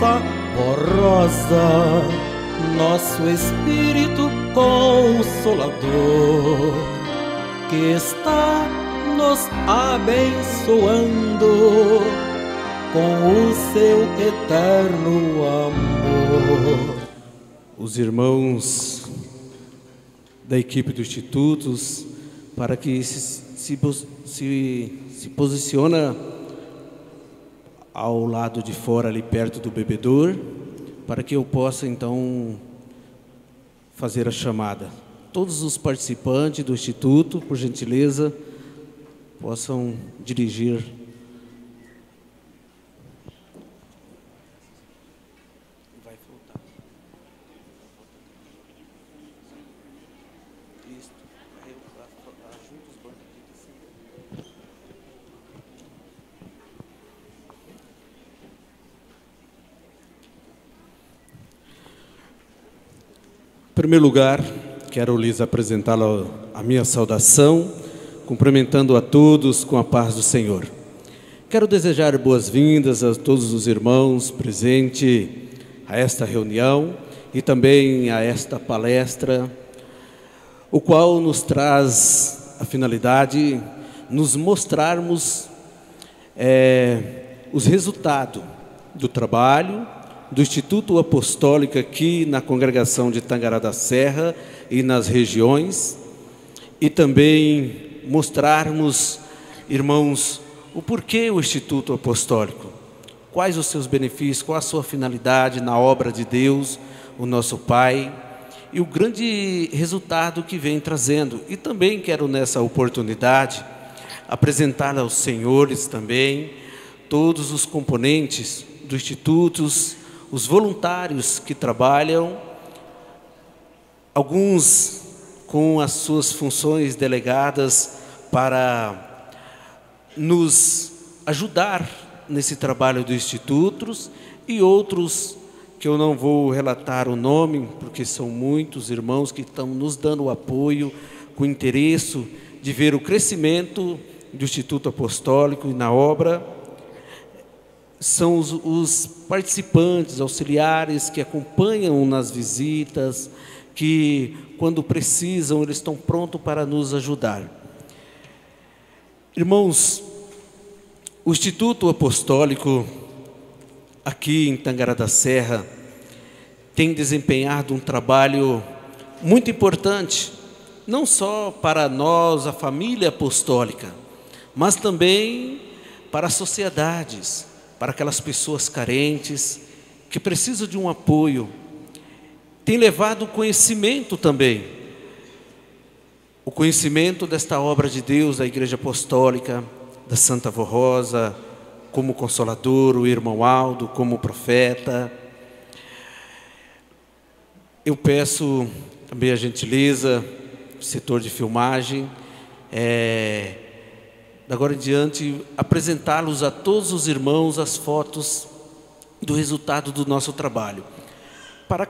rosa, ó rosa, nosso Espírito Consolador, que está nos abençoando com o seu eterno amor. Os irmãos da equipe do Institutos, para que se posiciona ao lado de fora, ali perto do bebedor, para que eu possa então fazer a chamada. Todos os participantes do Instituto, por gentileza, possam dirigir. Vai faltar. Isso. Juntos os bancos aqui. Em primeiro lugar, quero lhes apresentar a minha saudação, cumprimentando a todos com a paz do Senhor. Quero desejar boas-vindas a todos os irmãos presentes a esta reunião e também a esta palestra, o qual nos traz a finalidade de nos mostrarmos os resultados do trabalho do Instituto Apostólico aqui na congregação de Tangará da Serra e nas regiões, e também mostrarmos, irmãos, o porquê o Instituto Apostólico, quais os seus benefícios, qual a sua finalidade na obra de Deus, o nosso Pai, e o grande resultado que vem trazendo. E também quero nessa oportunidade apresentar aos senhores também todos os componentes do Instituto, os voluntários que trabalham, alguns com as suas funções delegadas para nos ajudar nesse trabalho do Instituto, e outros que eu não vou relatar o nome, porque são muitos irmãos que estão nos dando o apoio, com interesse de ver o crescimento do Instituto Apostólico e na obra. São os participantes, auxiliares que acompanham nas visitas, que quando precisam eles estão prontos para nos ajudar. Irmãos, o Instituto Apostólico aqui em Tangará da Serra tem desempenhado um trabalho muito importante, não só para nós, a família apostólica, mas também para as sociedades, para aquelas pessoas carentes que precisam de um apoio. Tem levado conhecimento também, o conhecimento desta obra de Deus, da Igreja Apostólica, da Santa Avó Rosa, como Consolador, o irmão Aldo, como profeta. Eu peço também a gentileza do setor de filmagem, agora em diante, apresentá-los a todos os irmãos as fotos do resultado do nosso trabalho. Para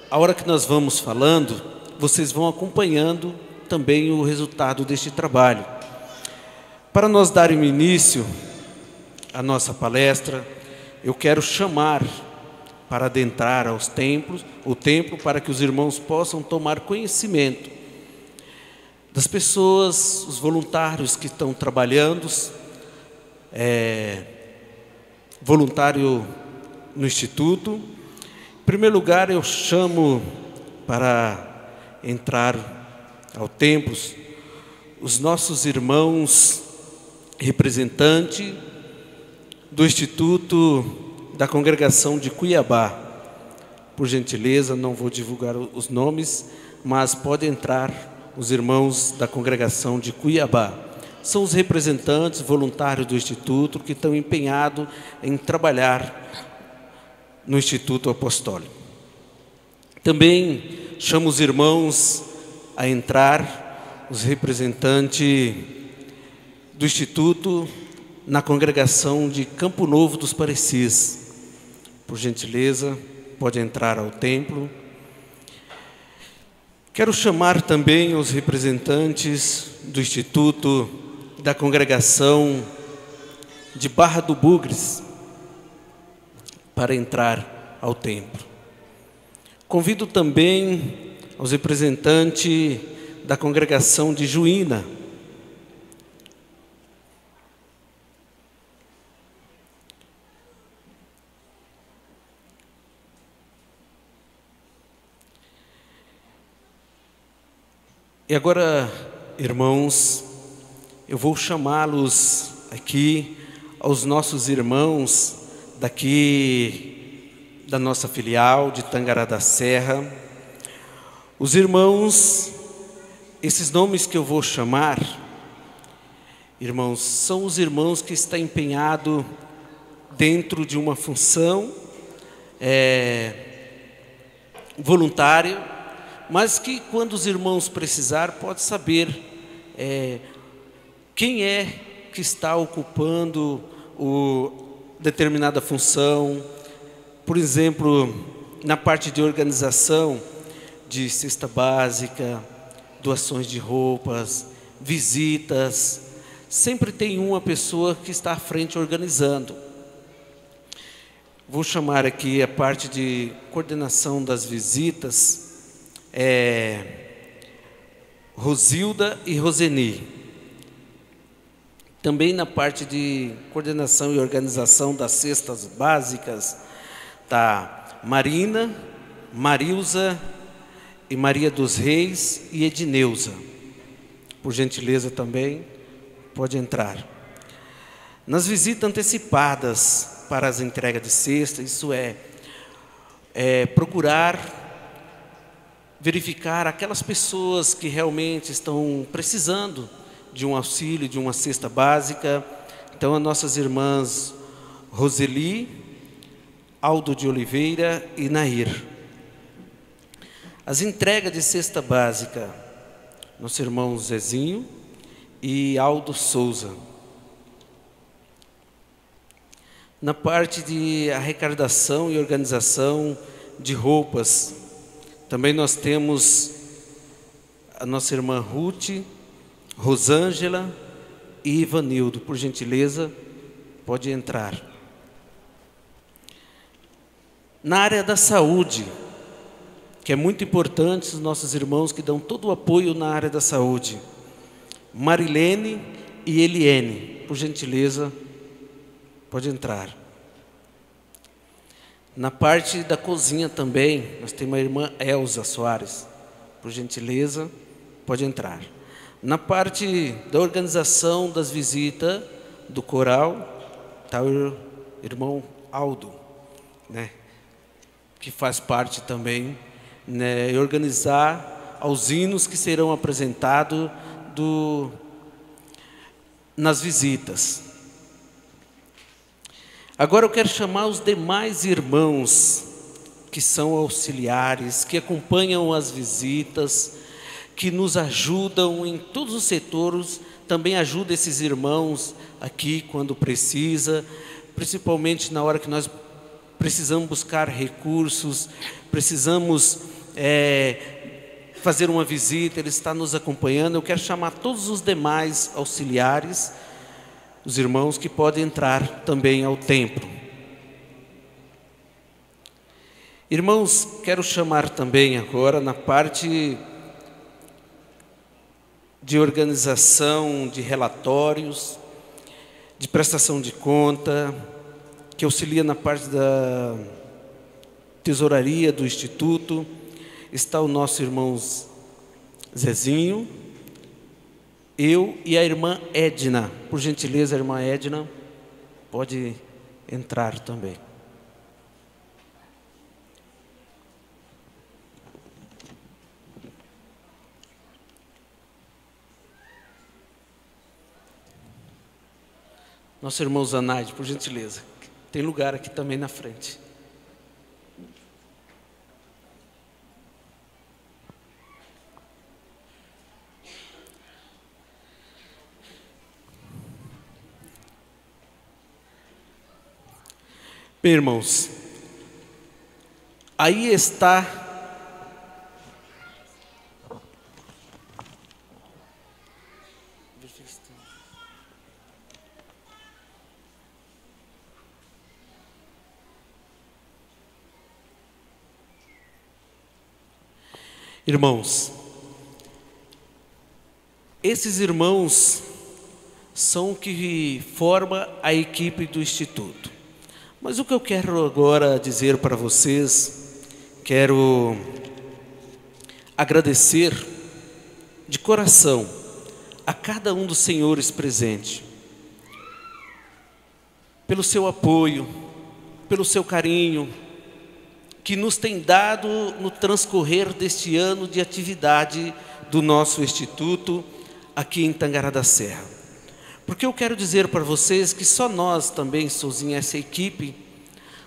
a hora que nós vamos falando, vocês vão acompanhando também o resultado deste trabalho. Para nós darmos início à nossa palestra, eu quero chamar para adentrar o templo, para que os irmãos possam tomar conhecimento das pessoas, os voluntários que estão trabalhando, voluntário no Instituto. Em primeiro lugar, eu chamo para entrar ao templo os nossos irmãos representantes do Instituto da Congregação de Cuiabá. Por gentileza, não vou divulgar os nomes, mas pode entrar os irmãos da Congregação de Cuiabá. São os representantes voluntários do Instituto que estão empenhados em trabalhar no Instituto Apostólico. Também chamo os irmãos a entrar, os representantes do Instituto na Congregação de Campo Novo dos Parecis. Por gentileza, pode entrar ao templo. Quero chamar também os representantes do Instituto da Congregação de Barra do Bugres para entrar ao templo. Convido também os representantes da congregação de Juína. E agora, irmãos, eu vou chamá-los aqui, aos nossos irmãos daqui da nossa filial de Tangará da Serra. Os irmãos, esses nomes que eu vou chamar, irmãos, são os irmãos que estão empenhados dentro de uma função voluntária, mas que quando os irmãos precisar, pode saber quem é que está ocupando determinada função. Por exemplo, na parte de organização de cesta básica, doações de roupas, visitas, sempre tem uma pessoa que está à frente organizando. Vou chamar aqui a parte de coordenação das visitas, Rosilda e Roseni. Também na parte de coordenação e organização das cestas básicas, tá Marina, Marilza e Maria dos Reis e Edneuza. Por gentileza também, pode entrar. Nas visitas antecipadas para as entregas de cesta, isso é procurar verificar aquelas pessoas que realmente estão precisando de um auxílio, de uma cesta básica. Então, as nossas irmãs Roseli, Aldo de Oliveira e Nair. As entregas de cesta básica, nosso irmão Zezinho e Aldo Souza. Na parte de arrecadação e organização de roupas, também nós temos a nossa irmã Ruth, Rosângela e Ivanildo. Por gentileza, pode entrar. Na área da saúde, que é muito importante, os nossos irmãos que dão todo o apoio na área da saúde, Marilene e Eliene, por gentileza, pode entrar. Na parte da cozinha também, nós temos a irmã Elza Soares, por gentileza, pode entrar. Na parte da organização das visitas do coral, está o irmão Aldo, né, que faz parte também, né, organizar os hinos que serão apresentados nas visitas. Agora eu quero chamar os demais irmãos que são auxiliares, que acompanham as visitas, que nos ajudam em todos os setores. Também ajuda esses irmãos aqui quando precisa, principalmente na hora que nós precisamos buscar recursos, precisamos fazer uma visita, ele está nos acompanhando. Eu quero chamar todos os demais auxiliares, os irmãos que podem entrar também ao templo. Irmãos, quero chamar também agora na parte de organização de relatórios, de prestação de conta, que auxilia na parte da tesouraria do Instituto. Está o nosso irmão Zezinho, eu e a irmã Edna. Por gentileza, a irmã Edna pode entrar também. Nosso irmão Zanaide, por gentileza. Tem lugar aqui também na frente. Bem, irmãos, aí está Irmãos, esses irmãos são o que forma a equipe do Instituto. Mas o que eu quero agora dizer para vocês, quero agradecer de coração a cada um dos senhores presentes, pelo seu apoio, pelo seu carinho, que nos tem dado no transcorrer deste ano de atividade do nosso Instituto aqui em Tangará da Serra. Porque eu quero dizer para vocês que só nós também, sozinhos, essa equipe,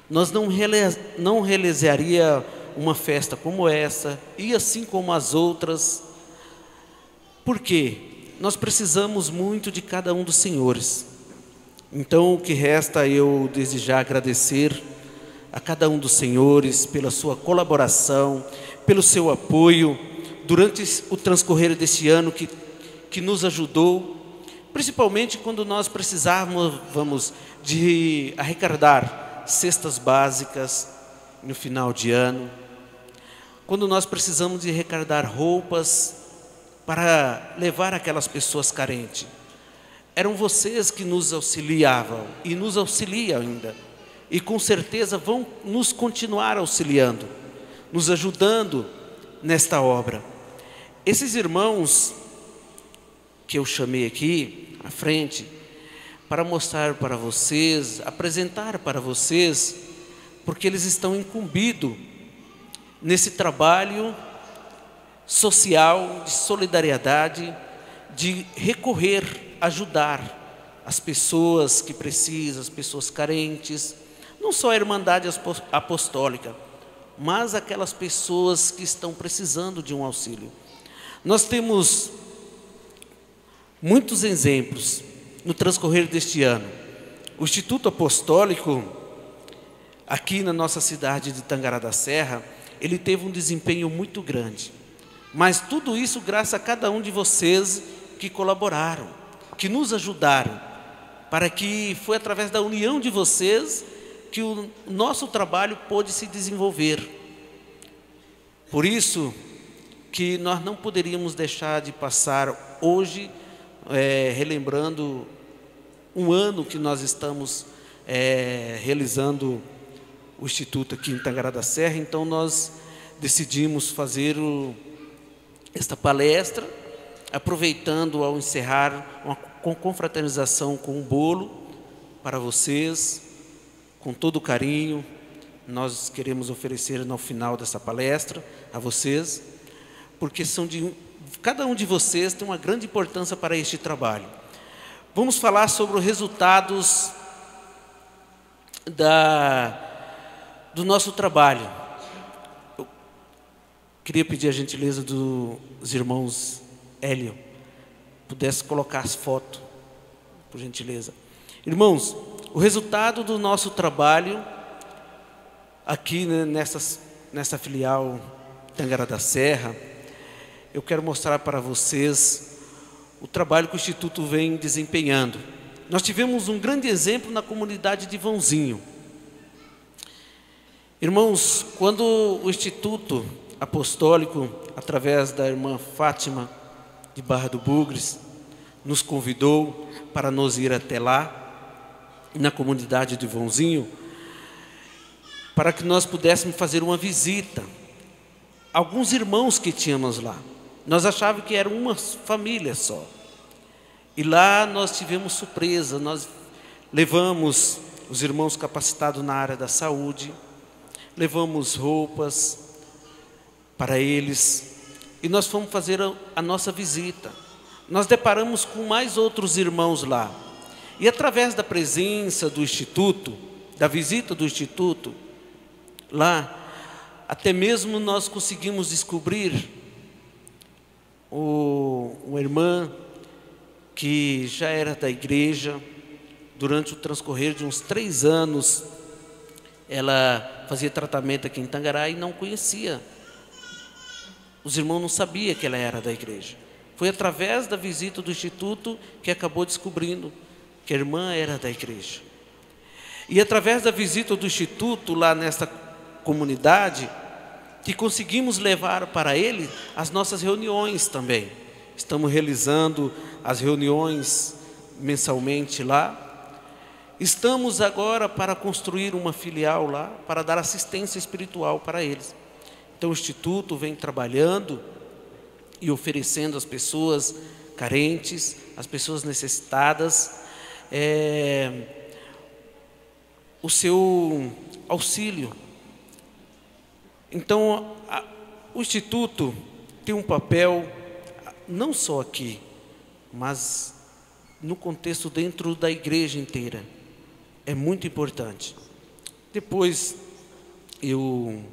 nós não realizaria uma festa como essa, e assim como as outras. Por quê? Nós precisamos muito de cada um dos senhores. Então, o que resta eu desejar agradecer a cada um dos senhores pela sua colaboração, pelo seu apoio durante o transcorrer deste ano que nos ajudou, principalmente quando nós precisávamos de arrecadar cestas básicas no final de ano, quando nós precisamos de arrecadar roupas para levar aquelas pessoas carentes. Eram vocês que nos auxiliavam e nos auxiliam ainda, e com certeza vão nos continuar auxiliando, nos ajudando nesta obra. Esses irmãos que eu chamei aqui à frente, para mostrar para vocês, apresentar para vocês, porque eles estão incumbidos nesse trabalho social, de solidariedade, de recorrer, ajudar as pessoas que precisam, as pessoas carentes, não só a Irmandade Apostólica, mas aquelas pessoas que estão precisando de um auxílio. Nós temos muitos exemplos no transcorrer deste ano. O Instituto Apostólico, aqui na nossa cidade de Tangará da Serra, ele teve um desempenho muito grande. Mas tudo isso graças a cada um de vocês que colaboraram, que nos ajudaram, para que foi através da união de vocês que o nosso trabalho pôde se desenvolver. Por isso que nós não poderíamos deixar de passar hoje, relembrando um ano que nós estamos realizando o Instituto aqui em Tangará da Serra. Então nós decidimos fazer esta palestra, aproveitando ao encerrar uma confraternização com um bolo para vocês, com todo carinho. Nós queremos oferecer no final dessa palestra a vocês, porque cada um de vocês tem uma grande importância para este trabalho. Vamos falar sobre os resultados do nosso trabalho. Eu queria pedir a gentileza dos irmãos Hélio, pudesse colocar as fotos, por gentileza. Irmãos, o resultado do nosso trabalho aqui, né, nessa filial Tangará da Serra, eu quero mostrar para vocês o trabalho que o Instituto vem desempenhando. Nós tivemos um grande exemplo na comunidade de Vãozinho. Irmãos, quando o Instituto Apostólico, através da irmã Fátima de Barra do Bugres, nos convidou para nos ir até lá, na comunidade de Vãozinho, para que nós pudéssemos fazer uma visita a alguns irmãos que tínhamos lá. Nós achávamos que era uma família só. E lá nós tivemos surpresa, nós levamos os irmãos capacitados na área da saúde, levamos roupas para eles, e nós fomos fazer a nossa visita. Nós deparamos com mais outros irmãos lá. E através da presença do Instituto, da visita do Instituto, lá, até mesmo nós conseguimos descobrir uma irmã que já era da igreja. Durante o transcorrer de uns 3 anos, ela fazia tratamento aqui em Tangará e não conhecia. Os irmãos não sabiam que ela era da igreja. Foi através da visita do Instituto que acabou descobrindo que a irmã era da igreja. E através da visita do Instituto lá nessa comunidade, que conseguimos levar para ele as nossas reuniões também. Estamos realizando as reuniões mensalmente lá. Estamos agora para construir uma filial lá, para dar assistência espiritual para eles. Então o Instituto vem trabalhando e oferecendo às pessoas carentes, às pessoas necessitadas, o seu auxílio. Então o Instituto tem um papel não só aqui, mas no contexto dentro da igreja inteira. É muito importante. Depois eu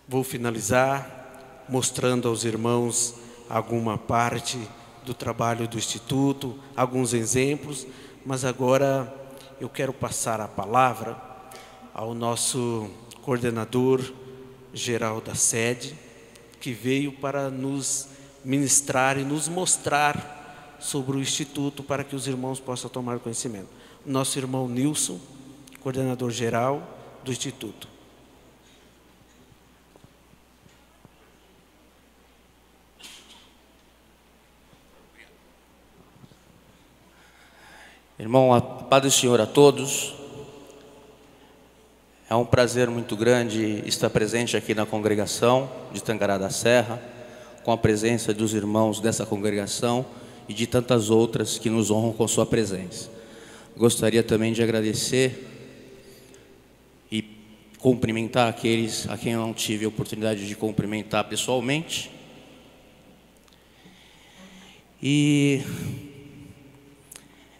vou finalizar mostrando aos irmãos alguma parte do trabalho do Instituto, alguns exemplos, mas agora eu quero passar a palavra ao nosso coordenador geral da sede, que veio para nos ministrar e nos mostrar sobre o Instituto para que os irmãos possam tomar conhecimento. Nosso irmão Nilson, coordenador geral do Instituto. Irmão, a paz do Senhor a todos. É um prazer muito grande estar presente aqui na congregação de Tangará da Serra, com a presença dos irmãos dessa congregação e de tantas outras que nos honram com sua presença. Gostaria também de agradecer e cumprimentar aqueles a quem eu não tive a oportunidade de cumprimentar pessoalmente. E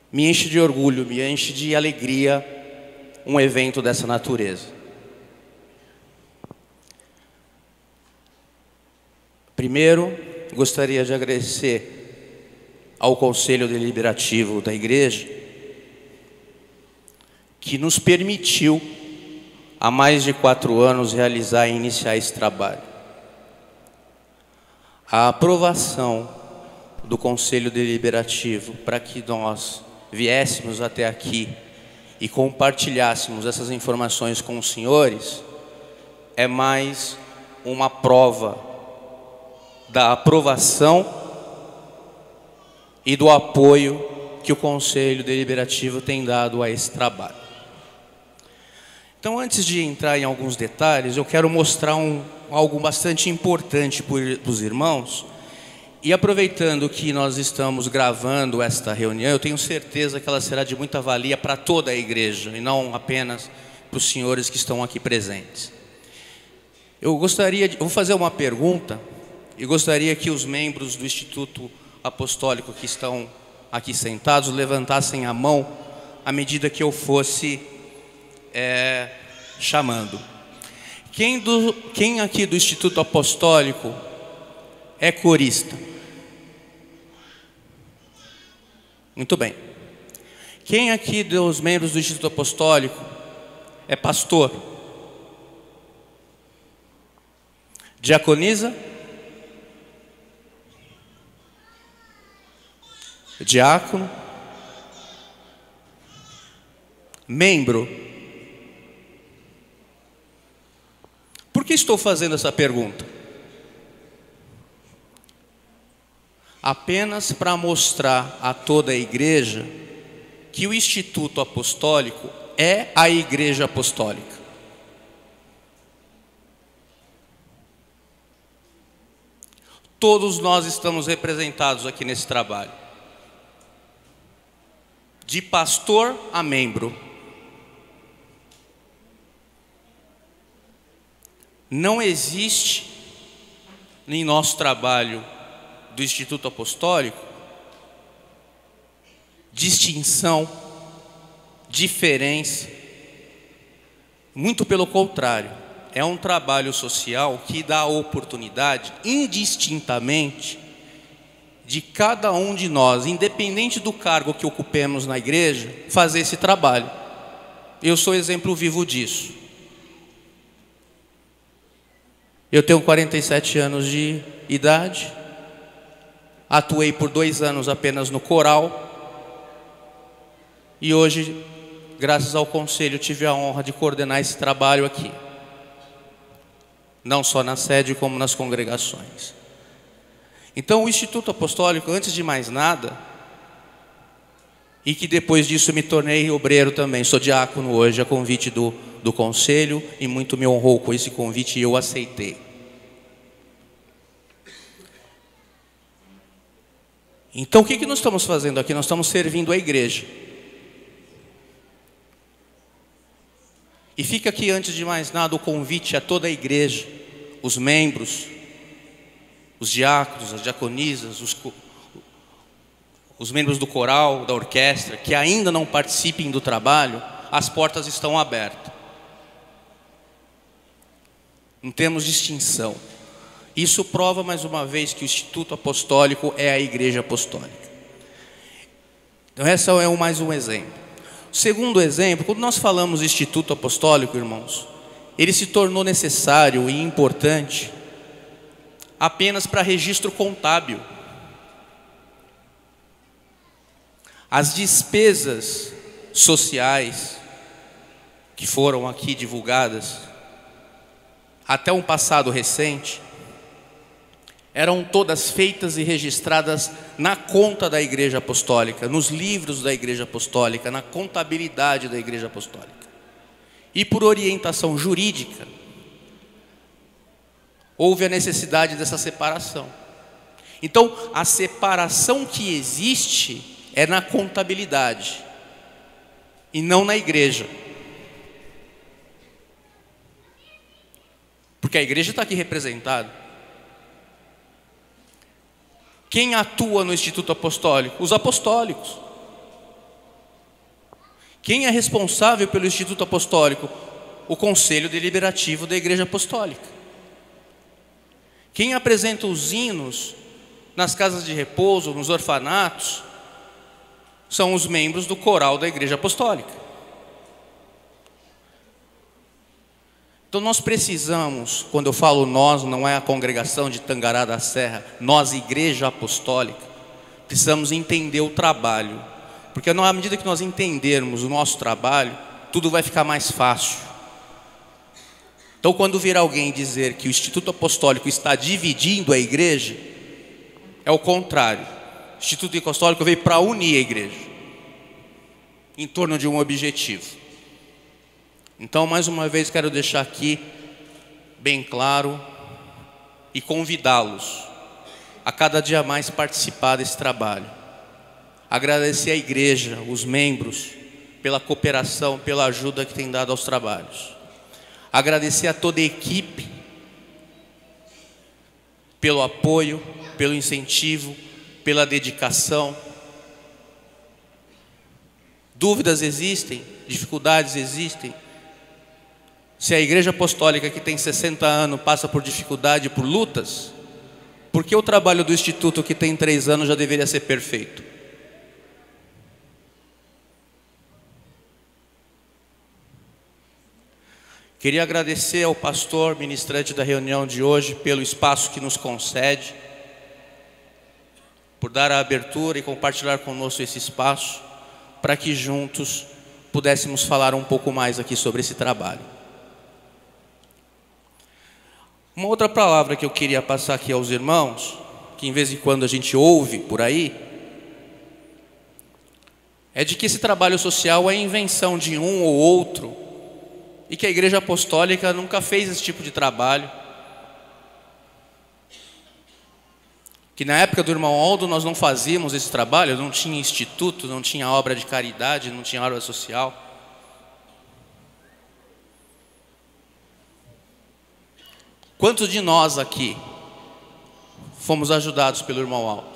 me enche de orgulho, me enche de alegria um evento dessa natureza. Primeiro, gostaria de agradecer ao Conselho Deliberativo da Igreja, que nos permitiu, há mais de 4 anos, realizar e iniciar esse trabalho. A aprovação do Conselho Deliberativo para que nós viéssemos até aqui e compartilhássemos essas informações com os senhores é mais uma prova da aprovação e do apoio que o Conselho Deliberativo tem dado a esse trabalho. Então, antes de entrar em alguns detalhes, eu quero mostrar algo bastante importante para os irmãos. E aproveitando que nós estamos gravando esta reunião, eu tenho certeza que ela será de muita valia para toda a igreja, e não apenas para os senhores que estão aqui presentes. Eu vou fazer uma pergunta, e gostaria que os membros do Instituto Apostólico que estão aqui sentados levantassem a mão à medida que eu fosse chamando. Quem aqui do Instituto Apostólico é corista? Muito bem. Quem aqui dos membros do Instituto Apostólico é pastor? Diaconiza? Diácono? Membro? Por que estou fazendo essa pergunta? Apenas para mostrar a toda a igreja que o Instituto Apostólico é a Igreja Apostólica. Todos nós estamos representados aqui nesse trabalho, de pastor a membro. Não existe em nosso trabalho do Instituto Apostólico distinção, diferença. Muito pelo contrário, é um trabalho social que dá a oportunidade indistintamente de cada um de nós, independente do cargo que ocupemos na igreja, fazer esse trabalho. Eu sou exemplo vivo disso. Eu tenho 47 anos de idade, atuei por 2 anos apenas no coral, e hoje, graças ao conselho, tive a honra de coordenar esse trabalho aqui. não só na sede como nas congregações. Então o Instituto Apostólico, antes de mais nada, e que depois disso me tornei obreiro também, sou diácono hoje, a convite do conselho, e muito me honrou com esse convite e eu aceitei. Então o que nós estamos fazendo aqui? Nós estamos servindo a igreja. E fica aqui, antes de mais nada, o convite a toda a igreja, os membros, os diáconos, as diaconisas, os membros do coral, da orquestra, que ainda não participem do trabalho, as portas estão abertas. Não temos distinção. Isso prova mais uma vez que o Instituto Apostólico é a Igreja Apostólica. Então esse é mais um exemplo. Segundo exemplo, quando nós falamos de Instituto Apostólico, irmãos, ele se tornou necessário e importante apenas para registro contábil. As despesas sociais que foram aqui divulgadas, até um passado recente, eram todas feitas e registradas na conta da Igreja Apostólica, nos livros da Igreja Apostólica, na contabilidade da Igreja Apostólica. E por orientação jurídica, houve a necessidade dessa separação. Então, a separação que existe é na contabilidade e não na igreja. Porque a igreja está aqui representada. Quem atua no Instituto Apostólico? Os apostólicos. Quem é responsável pelo Instituto Apostólico? O Conselho Deliberativo da Igreja Apostólica. Quem apresenta os hinos nas casas de repouso, nos orfanatos, são os membros do coral da Igreja Apostólica. Então nós precisamos, quando eu falo nós, não é a congregação de Tangará da Serra, nós, Igreja Apostólica, precisamos entender o trabalho, porque à medida que nós entendermos o nosso trabalho, tudo vai ficar mais fácil. Então quando vir alguém dizer que o Instituto Apostólico está dividindo a igreja, é o contrário. O Instituto Apostólico veio para unir a igreja em torno de um objetivo. Então, mais uma vez, quero deixar aqui bem claro e convidá-los a cada dia mais participar desse trabalho. Agradecer à igreja, os membros, pela cooperação, pela ajuda que tem dado aos trabalhos. Agradecer a toda a equipe pelo apoio, pelo incentivo, pela dedicação. Dúvidas existem, dificuldades existem. Se a Igreja Apostólica, que tem 60 anos, passa por dificuldade, por lutas, por que o trabalho do Instituto, que tem 3 anos, já deveria ser perfeito? Queria agradecer ao pastor ministrante da reunião de hoje pelo espaço que nos concede, por dar a abertura e compartilhar conosco esse espaço, para que juntos pudéssemos falar um pouco mais aqui sobre esse trabalho. Uma outra palavra que eu queria passar aqui aos irmãos, que em vez em quando a gente ouve por aí, é de que esse trabalho social é invenção de um ou outro, e que a Igreja Apostólica nunca fez esse tipo de trabalho. Que na época do irmão Aldo nós não fazíamos esse trabalho, não tinha instituto, não tinha obra de caridade, não tinha obra social. Quantos de nós aqui fomos ajudados pelo irmão Aldo?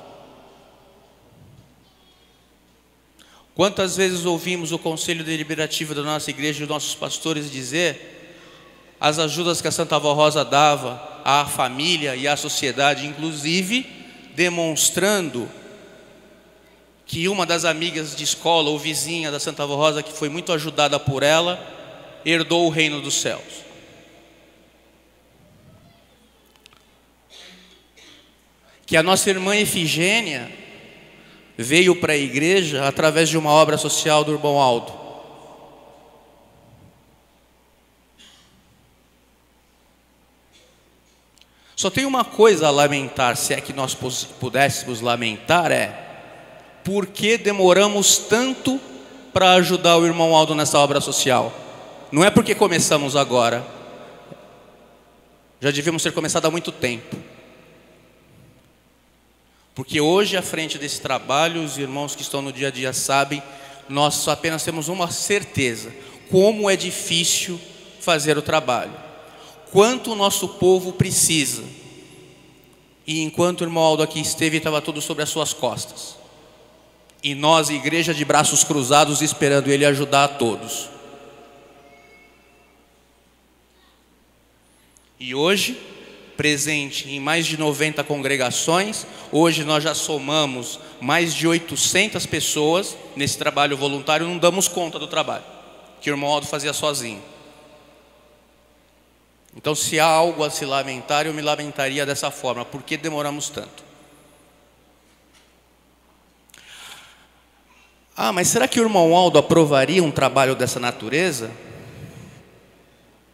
Quantas vezes ouvimos o conselho deliberativo da nossa igreja e os nossos pastores dizer as ajudas que a Santa Avó Rosa dava à família e à sociedade, inclusive demonstrando que uma das amigas de escola ou vizinha da Santa Avó Rosa, que foi muito ajudada por ela, herdou o reino dos céus. Que a nossa irmã Efigênia veio para a igreja através de uma obra social do irmão Aldo. Só tem uma coisa a lamentar, se é que nós pudéssemos lamentar, por que demoramos tanto para ajudar o irmão Aldo nessa obra social? Não é porque começamos agora, já devíamos ter começado há muito tempo. Porque hoje, à frente desse trabalho, os irmãos que estão no dia a dia sabem, nós apenas temos uma certeza: como é difícil fazer o trabalho, quanto o nosso povo precisa. E enquanto o irmão Aldo aqui esteve, estava tudo sobre as suas costas. E nós, igreja de braços cruzados, esperando ele ajudar a todos. E hoje, presente em mais de 90 congregações, hoje nós já somamos mais de 800 pessoas nesse trabalho voluntário. Não damos conta do trabalho que o irmão Aldo fazia sozinho. Então, se há algo a se lamentar, eu me lamentaria dessa forma: por que demoramos tanto? Mas será que o irmão Aldo aprovaria um trabalho dessa natureza?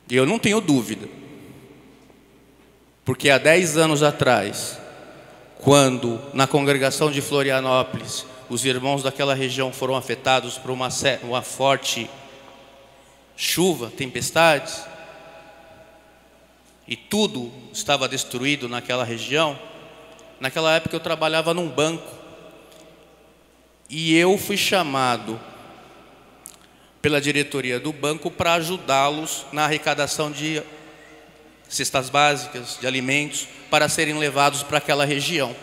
Eu não tenho dúvida. Porque há 10 anos atrás, quando na congregação de Florianópolis, os irmãos daquela região foram afetados por uma forte chuva, tempestades, e tudo estava destruído naquela região, naquela época eu trabalhava num banco, e eu fui chamado pela diretoria do banco para ajudá-los na arrecadação de cestas básicas, de alimentos, para serem levados para aquela região.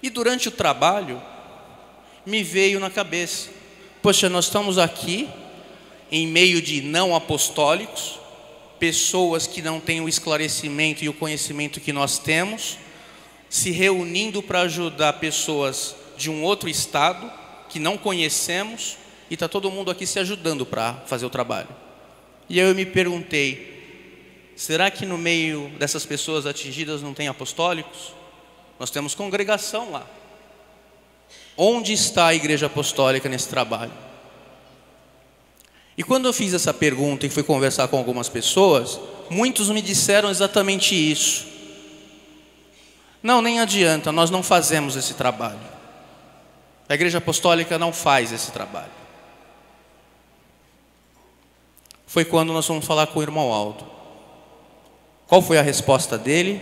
E durante o trabalho, me veio na cabeça: poxa, nós estamos aqui em meio de não apostólicos, pessoas que não têm o esclarecimento e o conhecimento que nós temos, se reunindo para ajudar pessoas de um outro estado que não conhecemos, e está todo mundo aqui se ajudando para fazer o trabalho. E aí eu me perguntei: será que no meio dessas pessoas atingidas não tem apostólicos? Nós temos congregação lá. Onde está a igreja apostólica nesse trabalho? E quando eu fiz essa pergunta e fui conversar com algumas pessoas, muitos me disseram exatamente isso: não, nem adianta, nós não fazemos esse trabalho. A igreja apostólica não faz esse trabalho. Foi quando nós fomos falar com o irmão Aldo. Qual foi a resposta dele?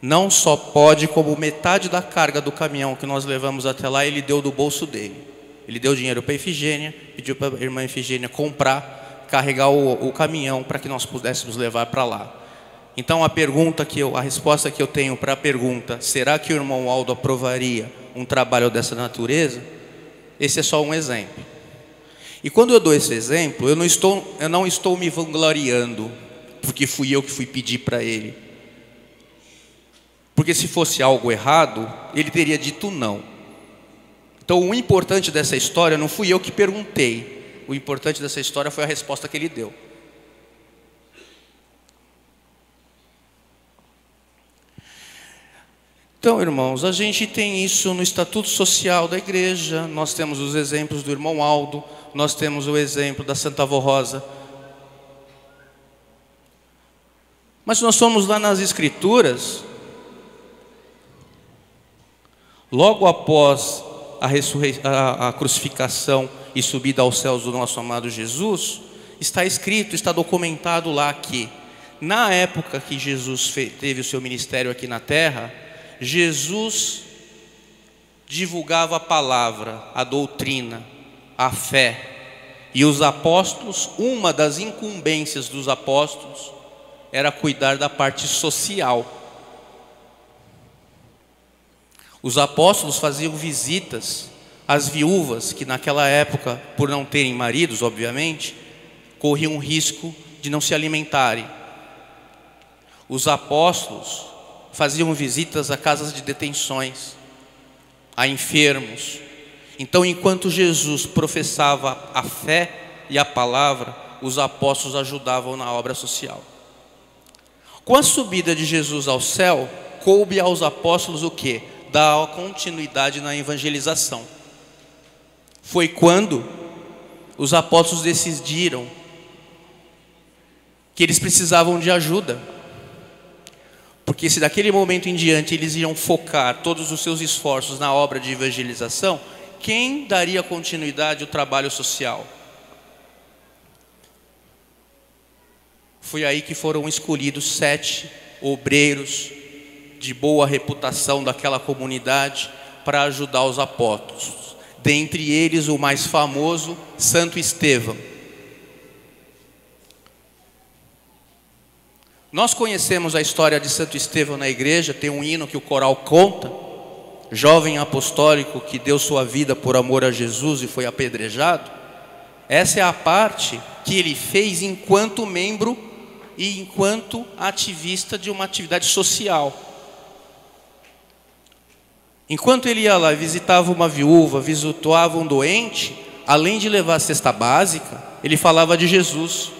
Não só pode, como metade da carga do caminhão que nós levamos até lá, ele deu do bolso dele. Ele deu dinheiro para a Efigênia, pediu para a irmã Efigênia comprar, carregar o caminhão para que nós pudéssemos levar para lá. Então a resposta que eu tenho para a pergunta: será que o irmão Aldo aprovaria um trabalho dessa natureza? Esse é só um exemplo. E quando eu dou esse exemplo, eu não estou me vangloriando, porque fui eu que fui pedir para ele. Porque se fosse algo errado, ele teria dito não. Então o importante dessa história não fui eu que perguntei. O importante dessa história foi a resposta que ele deu. Então, irmãos, a gente tem isso no Estatuto Social da Igreja. Nós temos os exemplos do irmão Aldo, nós temos o exemplo da Santa Avó Rosa. Mas nós somos lá nas Escrituras, logo após a crucificação e subida aos céus do nosso amado Jesus, está escrito, está documentado lá que, na época que Jesus teve o seu ministério aqui na terra, Jesus divulgava a palavra, a doutrina, a fé. E os apóstolos, uma das incumbências dos apóstolos era cuidar da parte social. Os apóstolos faziam visitas às viúvas que naquela época, por não terem maridos, obviamente, corriam risco de não se alimentarem. Os apóstolos faziam visitas a casas de detenções, a enfermos. Então, enquanto Jesus professava a fé e a palavra, os apóstolos ajudavam na obra social. Com a subida de Jesus ao céu, coube aos apóstolos o quê? Dar continuidade na evangelização. Foi quando os apóstolos decidiram que eles precisavam de ajuda. Porque se daquele momento em diante eles iam focar todos os seus esforços na obra de evangelização, quem daria continuidade ao trabalho social? Foi aí que foram escolhidos 7 obreiros de boa reputação daquela comunidade para ajudar os apóstolos. Dentre eles o mais famoso, Santo Estevão. Nós conhecemos a história de Santo Estevão na igreja, tem um hino que o coral conta, jovem apostólico que deu sua vida por amor a Jesus e foi apedrejado. Essa é a parte que ele fez enquanto membro e enquanto ativista de uma atividade social. Enquanto ele ia lá e visitava uma viúva, visitava um doente, além de levar a cesta básica, ele falava de Jesus.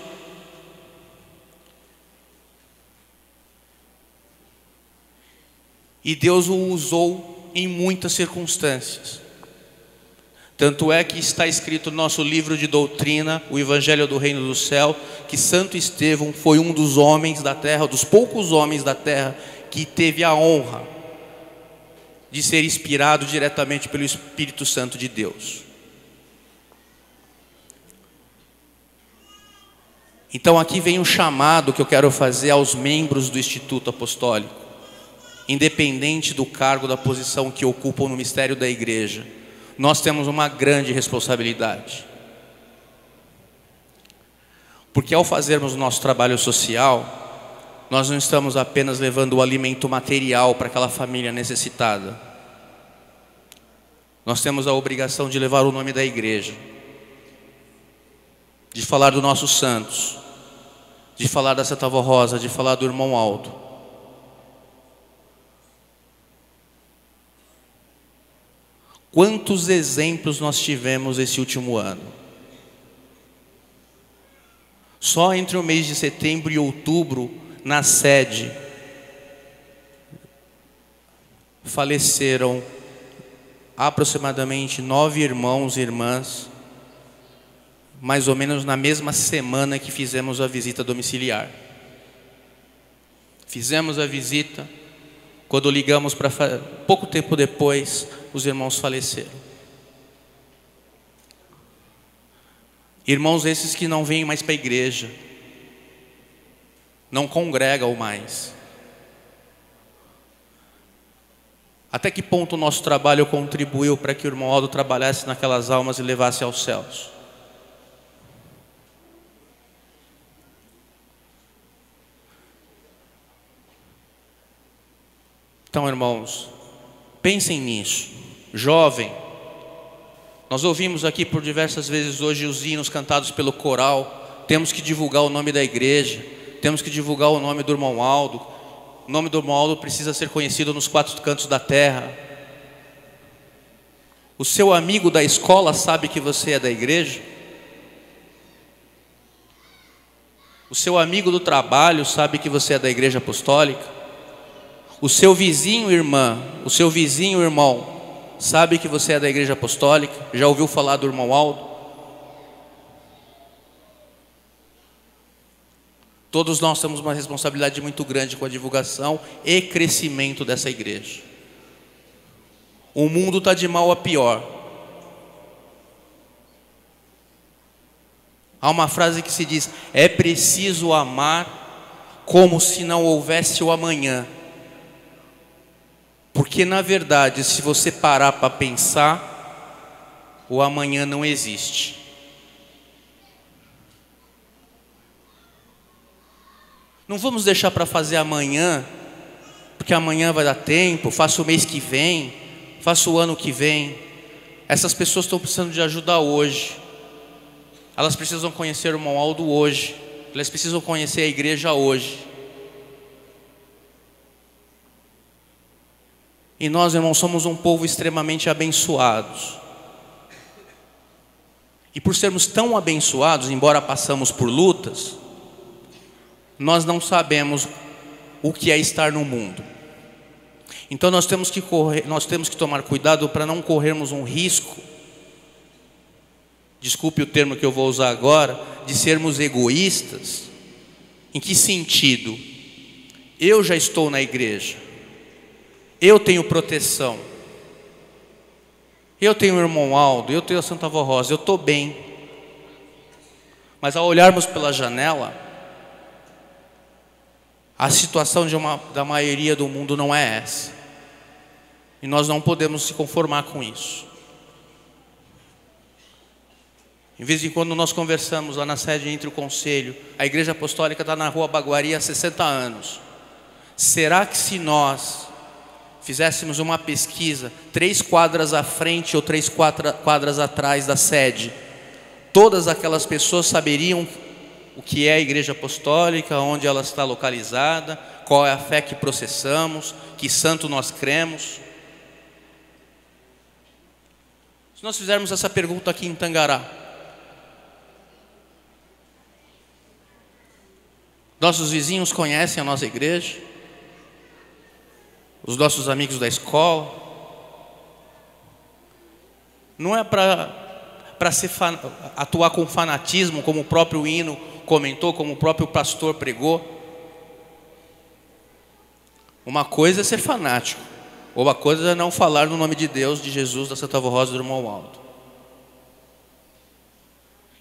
E Deus o usou em muitas circunstâncias. Tanto é que está escrito no nosso livro de doutrina, o Evangelho do Reino do Céu, que Santo Estevão foi um dos homens da terra, dos poucos homens da terra, que teve a honra de ser inspirado diretamente pelo Espírito Santo de Deus. Então aqui vem um chamado que eu quero fazer aos membros do Instituto Apostólico, independente do cargo, da posição que ocupam no mistério da igreja. Nós temos uma grande responsabilidade. Porque ao fazermos o nosso trabalho social, nós não estamos apenas levando o alimento material para aquela família necessitada. Nós temos a obrigação de levar o nome da igreja, de falar dos nossos santos, de falar da Santa Avó Rosa, de falar do irmão Aldo. Quantos exemplos nós tivemos esse último ano? Só entre o mês de setembro e outubro, na sede, faleceram aproximadamente 9 irmãos e irmãs, mais ou menos na mesma semana que fizemos a visita domiciliar. Fizemos a visita, quando ligamos para pouco tempo depois, os irmãos faleceram. Irmãos esses que não vêm mais para a igreja, não congregam mais. Até que ponto o nosso trabalho contribuiu para que o irmão Aldo trabalhasse naquelas almas e levasse aos céus? Então, irmãos, pensem nisso. Jovem, nós ouvimos aqui por diversas vezes hoje os hinos cantados pelo coral. Temos que divulgar o nome da igreja, temos que divulgar o nome do irmão Aldo. O nome do irmão Aldo precisa ser conhecido nos 4 cantos da terra. O seu amigo da escola sabe que você é da igreja? O seu amigo do trabalho sabe que você é da igreja apostólica? O seu vizinho, irmã, o seu vizinho, irmão, sabe que você é da igreja apostólica? Já ouviu falar do irmão Aldo? Todos nós temos uma responsabilidade muito grande com a divulgação e crescimento dessa igreja. O mundo está de mal a pior. Há uma frase que se diz: é preciso amar como se não houvesse o amanhã. Porque na verdade, se você parar para pensar, o amanhã não existe. Não vamos deixar para fazer amanhã, porque amanhã vai dar tempo, faço o mês que vem, faço o ano que vem. Essas pessoas estão precisando de ajuda hoje. Elas precisam conhecer o irmão Aldo hoje. Elas precisam conhecer a igreja hoje. E nós, irmãos, somos um povo extremamente abençoados. E por sermos tão abençoados, embora passamos por lutas, nós não sabemos o que é estar no mundo. Então nós temos que tomar cuidado para não corrermos um risco, desculpe o termo que eu vou usar agora, de sermos egoístas. Em que sentido? Eu já estou na igreja, eu tenho proteção, eu tenho o irmão Aldo, eu tenho a Santa Avó Rosa, eu estou bem. Mas ao olharmos pela janela, a situação da maioria do mundo não é essa. E nós não podemos se conformar com isso. Em vez em quando nós conversamos lá na sede entre o conselho, a Igreja Apostólica está na Rua Baguari há 60 anos. Será que se nós fizéssemos uma pesquisa 3 quadras à frente ou 3 quadras atrás da sede, todas aquelas pessoas saberiam o que é a Igreja Apostólica, onde ela está localizada, qual é a fé que processamos, que santo nós cremos? Se nós fizermos essa pergunta aqui em Tangará, nossos vizinhos conhecem a nossa igreja? Os nossos amigos da escola? Não é para atuar com fanatismo, como o próprio hino comentou, como o próprio pastor pregou. Uma coisa é ser fanático, outra coisa é não falar no nome de Deus, de Jesus, da Santa Avó Rosa e do irmão Aldo.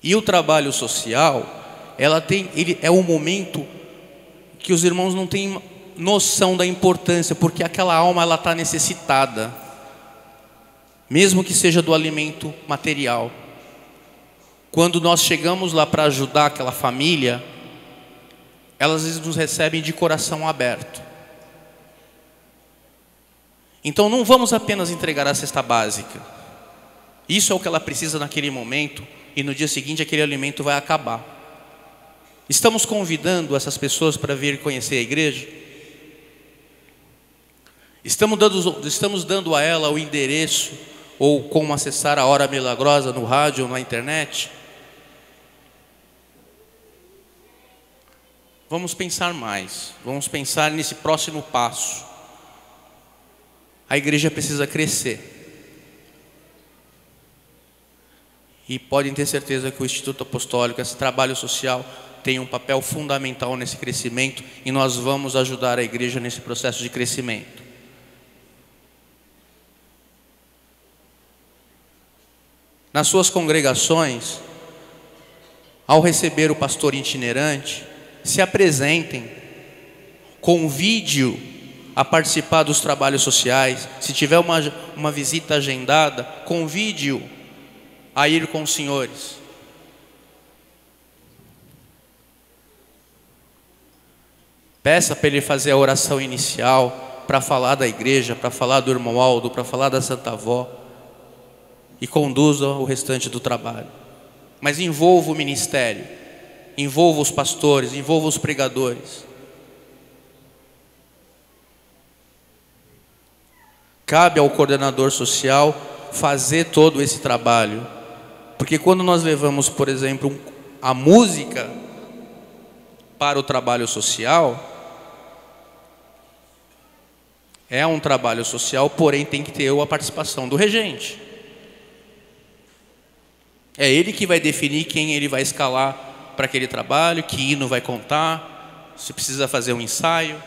E o trabalho social, ele é um momento que os irmãos não têm noção da importância, porque aquela alma ela está necessitada, mesmo que seja do alimento material. Quando nós chegamos lá para ajudar aquela família, elas nos recebem de coração aberto. Então não vamos apenas entregar a cesta básica. Isso é o que ela precisa naquele momento, e no dia seguinte aquele alimento vai acabar. Estamos convidando essas pessoas para vir conhecer a igreja? Estamos dando a ela o endereço ou como acessar a Hora Milagrosa no rádio ou na internet? Vamos pensar mais, vamos pensar nesse próximo passo. A igreja precisa crescer. E podem ter certeza que o Instituto Apostólico, esse trabalho social, tem um papel fundamental nesse crescimento, e nós vamos ajudar a igreja nesse processo de crescimento. Nas suas congregações, ao receber o pastor itinerante, se apresentem, convide-o a participar dos trabalhos sociais. Se tiver uma visita agendada, convide-o a ir com os senhores. Peça para ele fazer a oração inicial, para falar da igreja, para falar do irmão Aldo, para falar da Santa Avó, e conduza o restante do trabalho. Mas envolva o ministério, envolva os pastores, envolva os pregadores. Cabe ao coordenador social fazer todo esse trabalho, porque quando nós levamos, por exemplo, a música para o trabalho social, é um trabalho social, porém tem que ter a participação do regente. É ele que vai definir quem ele vai escalar para aquele trabalho, que hino vai contar, se precisa fazer um ensaio.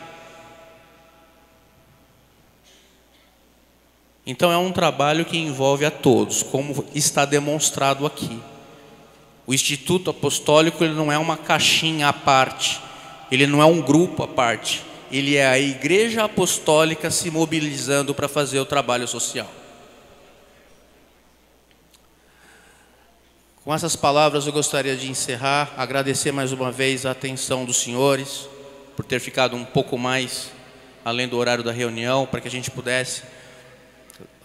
Então é um trabalho que envolve a todos, como está demonstrado aqui. O Instituto Apostólico, ele não é uma caixinha à parte, ele não é um grupo à parte, ele é a Igreja Apostólica se mobilizando para fazer o trabalho social. Com essas palavras eu gostaria de encerrar, agradecer mais uma vez a atenção dos senhores, por ter ficado um pouco mais além do horário da reunião, para que a gente pudesse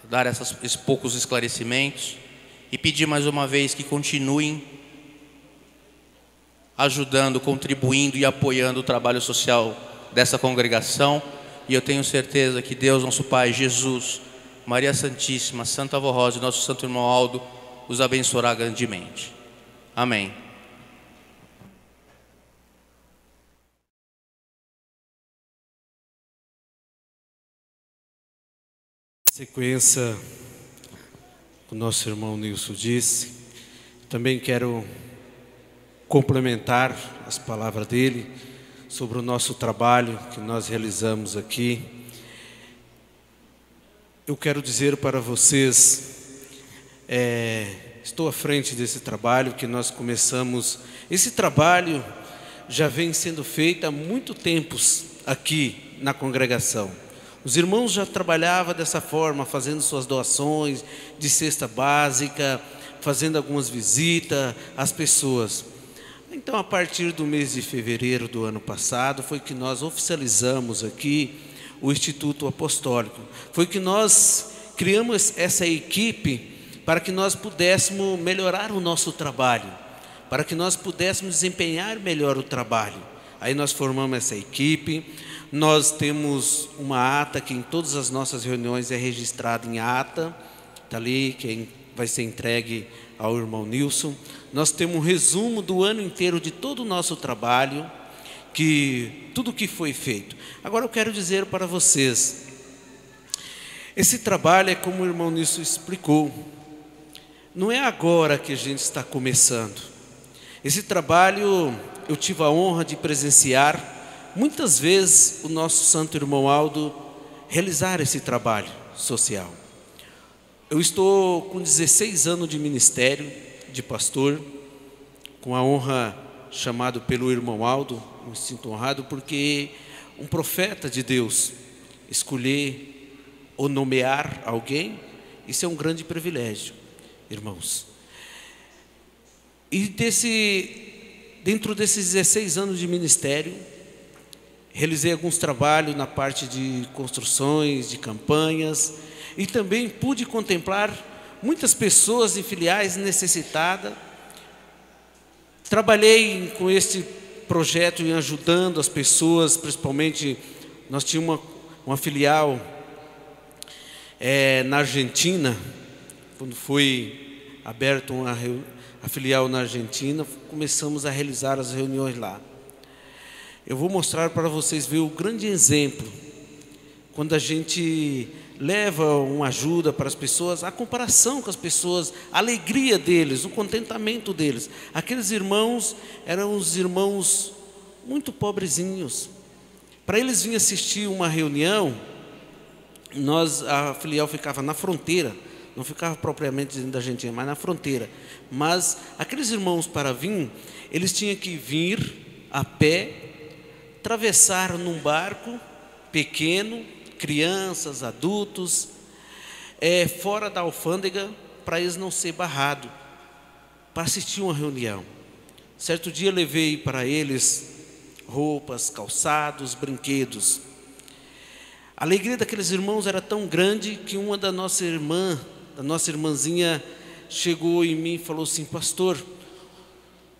dar esses poucos esclarecimentos, e pedir mais uma vez que continuem ajudando, contribuindo e apoiando o trabalho social dessa congregação, e eu tenho certeza que Deus, nosso Pai, Jesus, Maria Santíssima, Santa Avó Rosa e nosso Santo Irmão Aldo os abençoará grandemente. Amém. Sequência, o nosso irmão Nilson disse, também quero complementar as palavras dele sobre o nosso trabalho que nós realizamos aqui. Eu quero dizer para vocês, estou à frente desse trabalho que nós começamos. Esse trabalho já vem sendo feito há muito tempos aqui na congregação. Os irmãos já trabalhavam dessa forma, fazendo suas doações de cesta básica, fazendo algumas visitas às pessoas. Então, a partir do mês de fevereiro do ano passado, foi que nós oficializamos aqui o Instituto Apostólico. Foi que nós criamos essa equipe para que nós pudéssemos melhorar o nosso trabalho, para que nós pudéssemos desempenhar melhor o trabalho. Aí nós formamos essa equipe, nós temos uma ata que em todas as nossas reuniões é registrada em ata, está ali, que vai ser entregue ao irmão Nilson. Nós temos um resumo do ano inteiro de todo o nosso trabalho, tudo que foi feito. Agora eu quero dizer para vocês, esse trabalho é como o irmão Nilson explicou, não é agora que a gente está começando. Esse trabalho eu tive a honra de presenciar muitas vezes o nosso santo irmão Aldo realizar esse trabalho social. Eu estou com 16 anos de ministério, de pastor, com a honra chamado pelo irmão Aldo, me sinto honrado porque um profeta de Deus escolher ou nomear alguém, isso é um grande privilégio, irmãos. E dentro desses 16 anos de ministério, realizei alguns trabalhos na parte de construções, de campanhas, e também pude contemplar muitas pessoas e filiais necessitadas. Trabalhei com esse projeto em ajudando as pessoas, principalmente nós tínhamos uma filial na Argentina. Quando foi aberta a filial na Argentina, começamos a realizar as reuniões lá. Eu vou mostrar para vocês ver o grande exemplo, quando a gente leva uma ajuda para as pessoas, a comparação com as pessoas, a alegria deles, o contentamento deles. Aqueles irmãos eram os irmãos muito pobrezinhos. Para eles virem assistir uma reunião, a filial ficava na fronteira, não ficava propriamente dentro da Argentina, mas na fronteira. Mas aqueles irmãos, para vir, eles tinham que vir a pé, atravessar num barco pequeno, crianças, adultos, fora da alfândega, para eles não ser barrados, para assistir uma reunião. Certo dia levei para eles roupas, calçados, brinquedos. A alegria daqueles irmãos era tão grande que uma da nossa irmãzinha, chegou em mim e falou assim: pastor,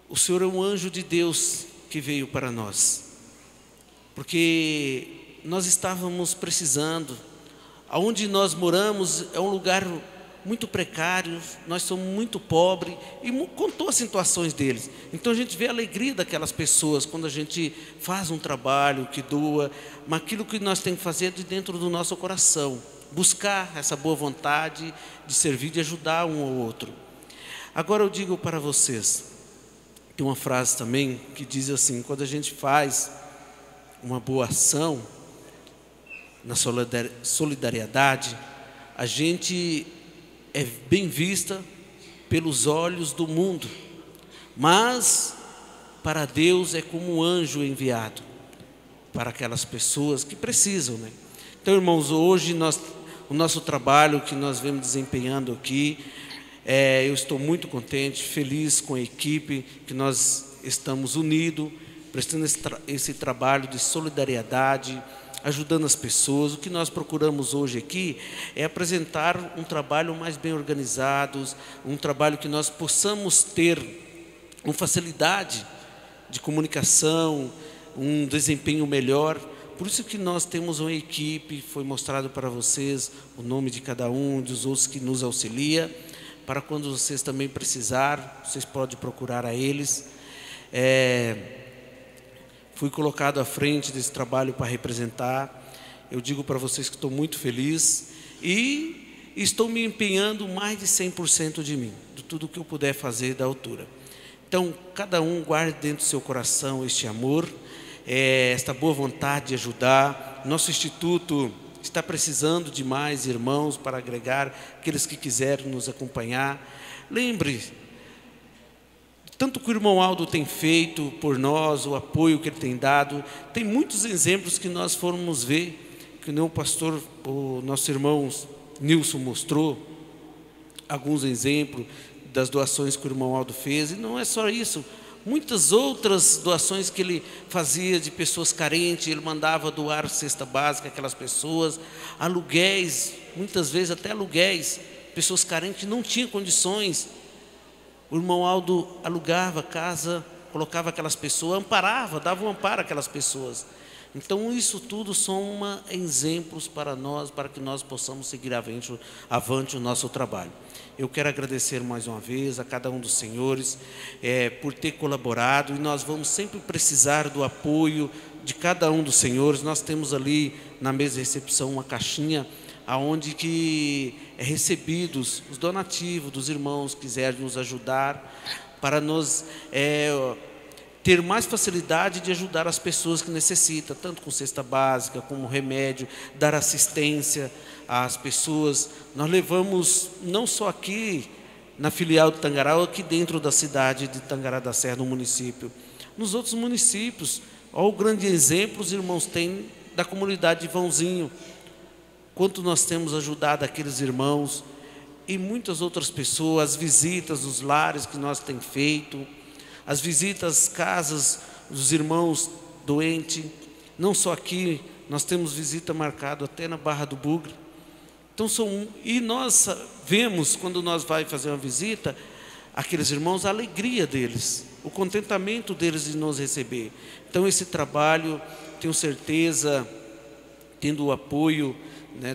o senhor é um anjo de Deus que veio para nós, porque nós estávamos precisando. Aonde nós moramos é um lugar muito precário, nós somos muito pobres, e contou as situações deles. Então a gente vê a alegria daquelas pessoas quando a gente faz um trabalho que doa, mas aquilo que nós temos que fazer é de dentro do nosso coração, buscar essa boa vontade de servir, de ajudar um ao outro. Agora eu digo para vocês, tem uma frase também que diz assim: quando a gente faz uma boa ação na solidariedade, a gente é bem vista pelos olhos do mundo, mas para Deus é como um anjo enviado para aquelas pessoas que precisam, né? Então, irmãos, hoje o nosso trabalho que nós vemos desempenhando aqui, eu estou muito contente, feliz com a equipe, que nós estamos unidos, prestando esse trabalho de solidariedade, ajudando as pessoas. O que nós procuramos hoje aqui é apresentar um trabalho mais bem organizado, um trabalho que nós possamos ter uma facilidade de comunicação, um desempenho melhor. Por isso que nós temos uma equipe, foi mostrado para vocês o nome de cada um, dos outros que nos auxilia, para quando vocês também precisar, vocês podem procurar a eles. Fui colocado à frente desse trabalho para representar. Eu digo para vocês que estou muito feliz e estou me empenhando mais de 100% de mim, de tudo que eu puder fazer da altura. Então, cada um guarde dentro do seu coração este amor, esta boa vontade de ajudar. Nosso instituto está precisando de mais irmãos para agregar aqueles que quiserem nos acompanhar. Lembre, tanto que o irmão Aldo tem feito por nós, o apoio que ele tem dado, tem muitos exemplos que nós formos ver, que nem o pastor, o nosso irmão Nilson mostrou, alguns exemplos das doações que o irmão Aldo fez, e não é só isso, muitas outras doações que ele fazia de pessoas carentes, ele mandava doar cesta básica àquelas pessoas, aluguéis, muitas vezes até aluguéis, pessoas carentes não tinham condições. O irmão Aldo alugava casa, colocava aquelas pessoas, amparava, dava um amparo àquelas pessoas. Então isso tudo são exemplos para nós, para que nós possamos seguir avante o nosso trabalho. Eu quero agradecer mais uma vez a cada um dos senhores por ter colaborado, e nós vamos sempre precisar do apoio de cada um dos senhores. Nós temos ali na mesa de recepção uma caixinha aonde que é recebidos os donativos dos irmãos que quiserem nos ajudar, para nós ter mais facilidade de ajudar as pessoas que necessitam, tanto com cesta básica, como remédio, dar assistência às pessoas. Nós levamos, não só aqui na filial de Tangará, aqui dentro da cidade de Tangará da Serra, no município, nos outros municípios. Olha o grande exemplo os irmãos têm da comunidade de Vãozinho, quanto nós temos ajudado aqueles irmãos e muitas outras pessoas, as visitas nos lares que nós temos feito, as visitas às casas dos irmãos doentes, não só aqui, nós temos visita marcada até na Barra do Bugre. Então e nós vemos, quando nós vamos fazer uma visita, aqueles irmãos, a alegria deles, o contentamento deles de nos receber. Então esse trabalho, tenho certeza, tendo o apoio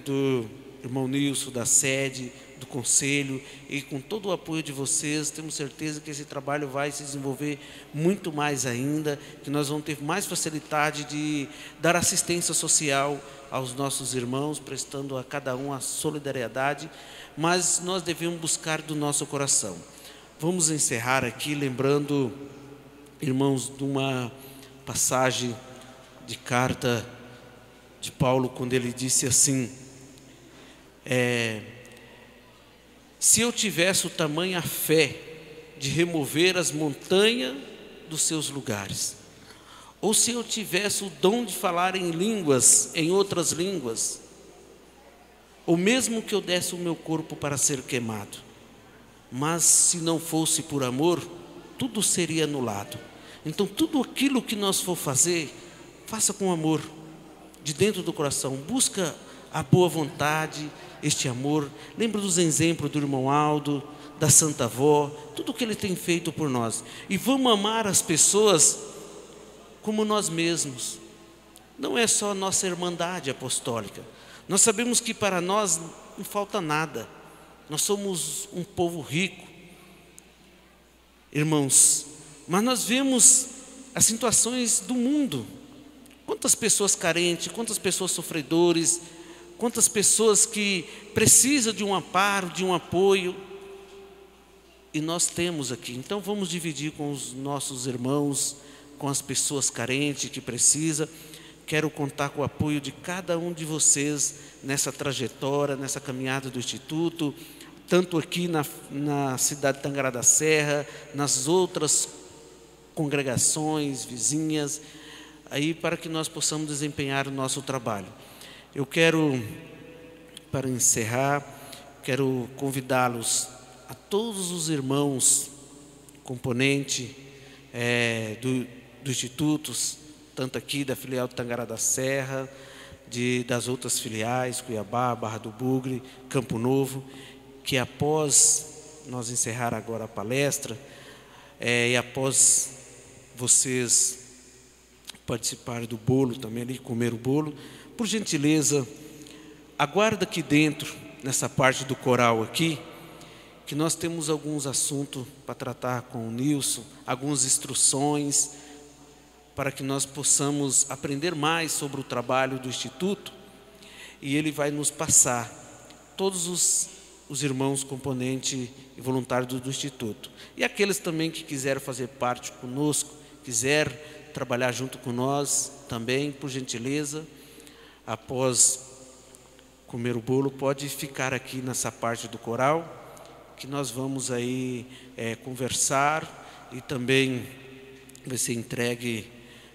do irmão Nilson, da sede, do conselho, e com todo o apoio de vocês, temos certeza que esse trabalho vai se desenvolver muito mais ainda, que nós vamos ter mais facilidade de dar assistência social aos nossos irmãos, prestando a cada um a solidariedade, mas nós devemos buscar do nosso coração. Vamos encerrar aqui lembrando, irmãos, de uma passagem de carta de Paulo, quando ele disse assim: se eu tivesse o tamanha fé de remover as montanhas dos seus lugares, ou se eu tivesse o dom de falar em línguas, em outras línguas, ou mesmo que eu desse o meu corpo para ser queimado, mas se não fosse por amor, tudo seria anulado. Então tudo aquilo que nós for fazer, faça com amor, de dentro do coração, busca a boa vontade, este amor. Lembra dos exemplos do irmão Aldo, da Santa Avó, tudo que ele tem feito por nós. E vamos amar as pessoas como nós mesmos. Não é só nossa irmandade apostólica. Nós sabemos que para nós não falta nada. Nós somos um povo rico, irmãos. Mas nós vemos as situações do mundo. Quantas pessoas carentes, quantas pessoas sofredores, quantas pessoas que precisam de um amparo, de um apoio, e nós temos aqui. Então vamos dividir com os nossos irmãos, com as pessoas carentes que precisam. Quero contar com o apoio de cada um de vocês nessa trajetória, nessa caminhada do Instituto, tanto aqui na cidade de Tangará da Serra, nas outras congregações vizinhas, aí para que nós possamos desempenhar o nosso trabalho. Eu quero, para encerrar, quero convidá-los a todos os irmãos componente do Instituto, tanto aqui da filial de Tangará da Serra, das outras filiais, Cuiabá, Barra do Bugre, Campo Novo, que após nós encerrar agora a palestra, e após vocês participar do bolo também ali, comer o bolo, por gentileza, aguarda aqui dentro, nessa parte do coral aqui, que nós temos alguns assuntos para tratar com o Nilson, algumas instruções, para que nós possamos aprender mais sobre o trabalho do Instituto, e ele vai nos passar todos os irmãos componentes e voluntários do Instituto. E aqueles também que quiserem fazer parte conosco, quiser trabalhar junto com nós também, por gentileza, após comer o bolo, pode ficar aqui nessa parte do coral, que nós vamos aí conversar, e também vai ser entregue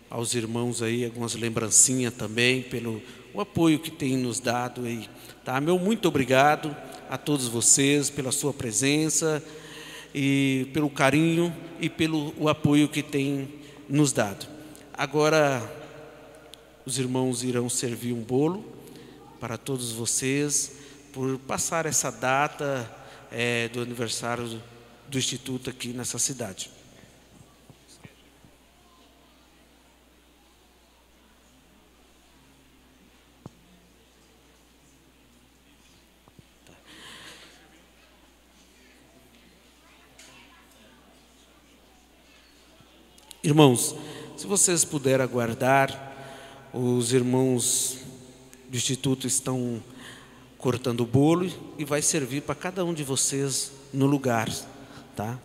aos irmãos aí algumas lembrancinhas também, pelo o apoio que tem nos dado aí, tá? Meu muito obrigado a todos vocês pela sua presença, e pelo carinho e pelo o apoio que tem nos dado. Agora, os irmãos irão servir um bolo para todos vocês, por passar essa data do aniversário do Instituto aqui nessa cidade. Irmãos, se vocês puderem aguardar, os irmãos do Instituto estão cortando o bolo e vai servir para cada um de vocês no lugar, tá?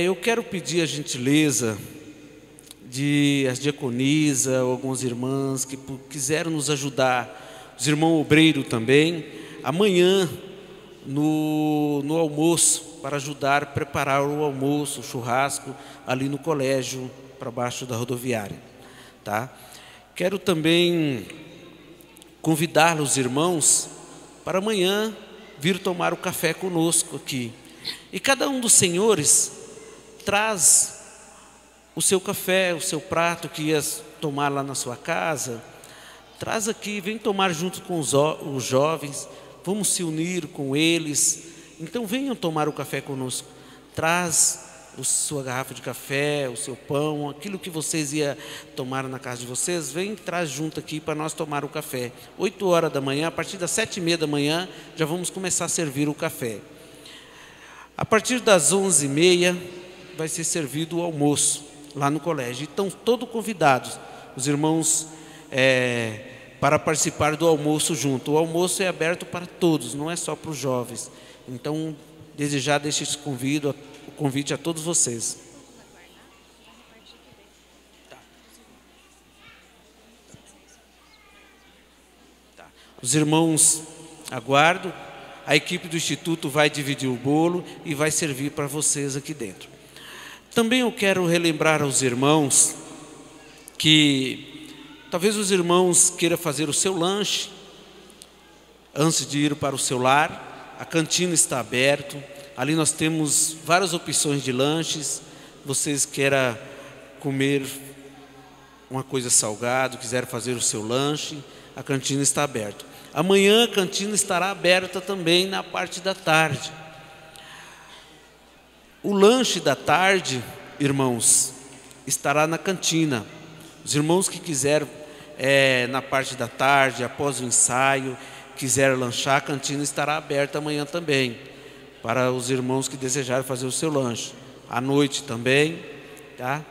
Eu quero pedir a gentileza de as diaconisas, algumas irmãs que quiseram nos ajudar, os irmãos obreiros também, amanhã no almoço, para ajudar a preparar o almoço, o churrasco, ali no colégio, para baixo da rodoviária, tá? Quero também convidar os irmãos para amanhã vir tomar o café conosco aqui. E cada um dos senhores traz o seu café, o seu prato que ia tomar lá na sua casa, traz aqui, vem tomar junto com os jovens, vamos se unir com eles. Então venham tomar o café conosco, traz a sua garrafa de café, o seu pão, aquilo que vocês iam tomar na casa de vocês, vem, traz junto aqui para nós tomar o café. 8 horas da manhã, a partir das 7h30 da manhã, já vamos começar a servir o café. A partir das 11h30 vai ser servido o almoço lá no colégio. Então, todos convidados, os irmãos, para participar do almoço junto. O almoço é aberto para todos, não é só para os jovens. Então, desde já deixo esse convite a todos vocês. Os irmãos aguardam, a equipe do Instituto vai dividir o bolo e vai servir para vocês aqui dentro. Também eu quero relembrar aos irmãos que talvez os irmãos queiram fazer o seu lanche antes de ir para o seu lar. A cantina está aberta, ali nós temos várias opções de lanches. Vocês queiram comer uma coisa salgada, quiserem fazer o seu lanche, a cantina está aberta. Amanhã a cantina estará aberta também na parte da tarde. O lanche da tarde, irmãos, estará na cantina. Os irmãos que quiserem na parte da tarde, após o ensaio, quiser lanchar, a cantina estará aberta amanhã também, para os irmãos que desejarem fazer o seu lanche. À noite também, tá?